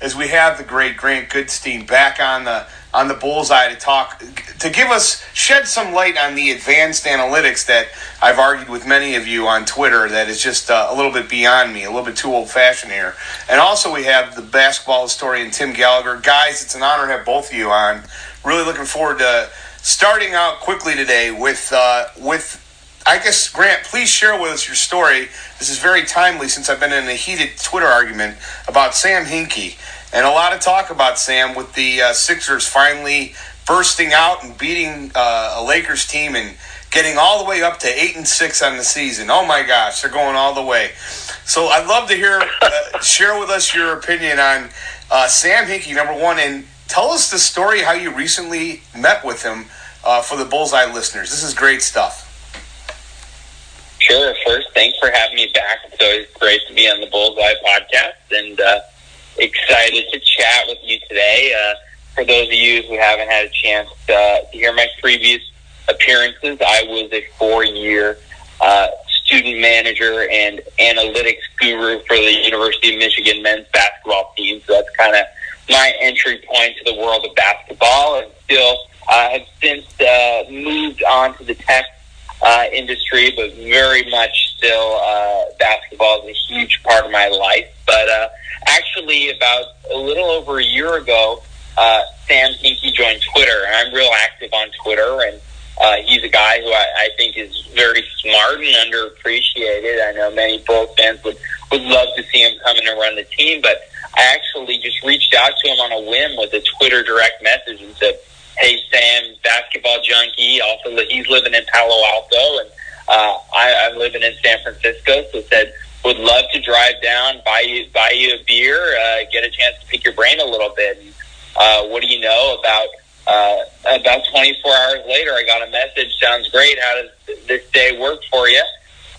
as we have the great Grant Goodstein back on the Bullseye to shed some light on the advanced analytics that I've argued with many of you on Twitter that is just a little bit beyond me, a little bit too old-fashioned here. And also we have the basketball historian Tim Gallagher. Guys, it's an honor to have both of you on. Really looking forward to starting out quickly today with I guess, Grant, please share with us your story. This is very timely since I've been in a heated Twitter argument about Sam Hinkie. And a lot of talk about Sam with the Sixers finally bursting out and beating a Lakers team and getting all the way up to 8-6 on the season. Oh, my gosh, they're going all the way. So I'd love to hear, share with us your opinion on Sam Hinkie, number one, and tell us the story how you recently met with him for the Bullseye listeners. This is great stuff. Sure. First, thanks for having me back. It's always great to be on the Bullseye podcast, and excited to chat with you today. For those of you who haven't had a chance to hear my previous appearances, I was a 4-year student manager and analytics guru for the University of Michigan men's basketball team. So that's kind of my entry point to the world of basketball, and still have since moved on to the tech industry, but very much still basketball is a huge part of my life. But actually, about a little over a year ago, Sam Hinkie joined Twitter, and I'm real active on Twitter, and he's a guy who I think is very smart and underappreciated. I know many Bulls fans would love to see him come in and run the team, but I actually just reached out to him on a whim with a Twitter direct message and said, "Hey, Sam, basketball junkie." Also, he's living in Palo Alto, and I'm living in San Francisco. So said, would love to drive down, buy you a beer, get a chance to pick your brain a little bit. And, what do you know? About 24 hours later, I got a message. Sounds great. How does this day work for you?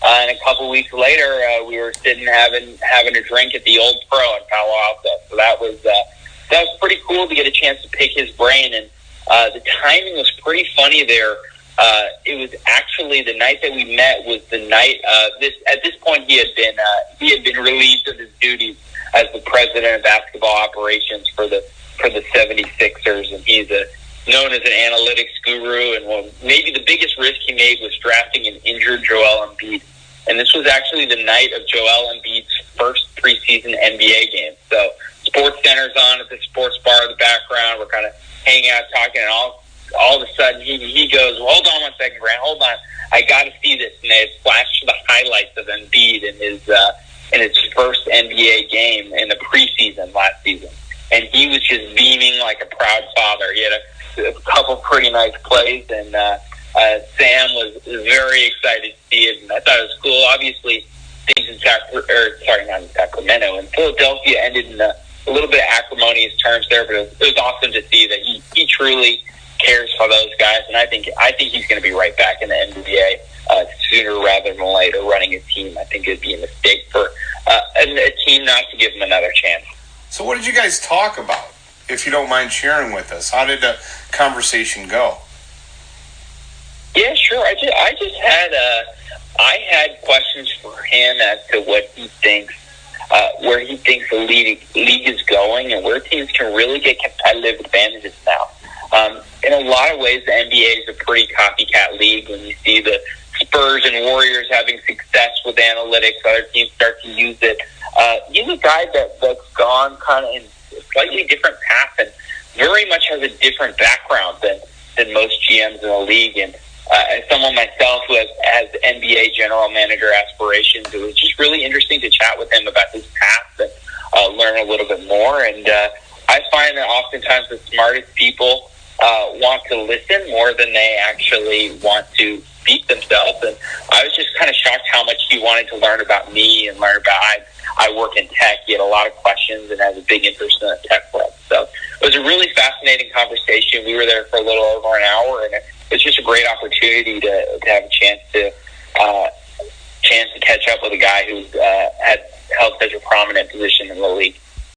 And a couple weeks later, we were sitting having a drink at the Old Pro in Palo Alto. So that was pretty cool to get a chance to pick his brain. And the timing was pretty funny there. It was actually the night that we met was the night at this point he had been relieved of his duties as the president of basketball operations for the 76ers, and he's known as an analytics guru. And maybe the biggest risk he made was drafting an injured Joel Embiid. And this was actually the night of Joel Embiid's first preseason NBA game. So Sports Center's on at the sports bar in the background. We're kind of hanging out, talking, and all of a sudden he goes, well, "Hold on one second, Grant. Hold on. I got to see this." And they flashed the highlights of Embiid in his first NBA game in the preseason last season, and he was just beaming like a proud father. He had a couple pretty nice plays, and Sam was very excited to see it, and I thought it was cool. Obviously, things in Sacramento, in Philadelphia ended in a little bit of acrimonious terms there, but it was awesome to see that he truly cares for those guys, and I think he's going to be right back in the NBA sooner rather than later, running a team. I think it would be a mistake for a team not to give him another chance. So what did you guys talk about, if you don't mind sharing with us? How did the conversation go? Yeah, sure. I had questions for him as to what he thinks, where he thinks the league is going, and where teams can really get competitive advantages now. In a lot of ways, the NBA is a pretty copycat league. When you see the Spurs and Warriors having success with analytics, other teams start to use it. He's a guy that's gone kind of in a slightly different path and very much has a different background than most GMs in the league. And as someone myself who has NBA general manager aspirations, it was just really interesting to chat with him about his path and learn a little bit more. And I find that oftentimes the smartest people want to listen more than they actually want to speak themselves. And I was just kind of shocked how much he wanted to learn about me and learn about I work in tech. He had a lot of questions and has a big interest in the tech world. So it was a really fascinating conversation. We were there for a little over an hour, and it's just a great opportunity to have a chance to catch up with a guy who's had held such a prominent position in the league.